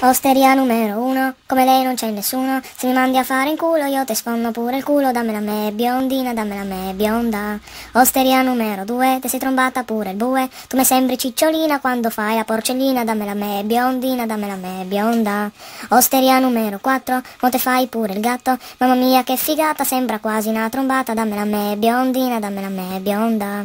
Osteria numero 1, come lei non c'è nessuno, se mi mandi a fare in culo io te sfonno pure il culo, dammela a me biondina, dammela a me bionda. Osteria numero 2, te sei trombata pure il bue, tu mi sembri cicciolina quando fai la porcellina, dammela a me biondina, dammela a me bionda. Osteria numero 4, mo te fai pure il gatto, mamma mia che figata, sembra quasi una trombata, dammela a me biondina, dammela a me bionda.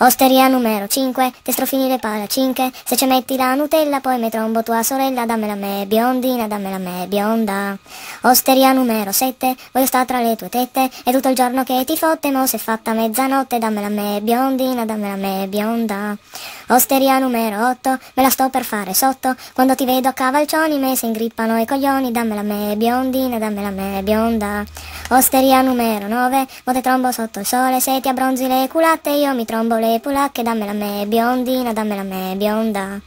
Osteria numero 5, te strofini le palle a cinque, se ci metti la Nutella poi mi trombo tua sorella, dammela a me biondina, dammela a me bionda. Osteria numero 7, voglio sta tra le tue tette, e tutto il giorno che ti fotte, mo se è fatta mezzanotte, dammela a me biondina, dammela a me bionda. Osteria numero 8, me la sto per fare sotto, quando ti vedo a cavalcioni me se ingrippano i coglioni, dammela a me biondina, dammela a me bionda. Osteria numero 9, mo te trombo sotto il sole, se ti abbronzi le culatte io mi trombo le polacche, dammela a me biondina, dammela a me bionda.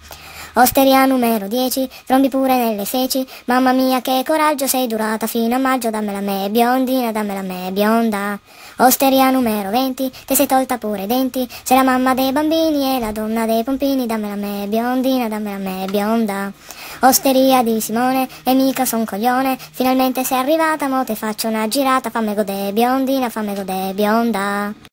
Osteria numero 10, trombi pure nelle feci, mamma mia che coraggio, sei durata fino a maggio, dammela a me biondina, dammela a me bionda. Osteria numero 20, te sei tolta pure i denti, sei la mamma dei bambini e la donna dei pompini, dammela a me biondina, dammela a me bionda. Osteria di Simone, e mica son coglione, finalmente sei arrivata, mo te faccio una girata, fammi godere biondina, fammi godere bionda.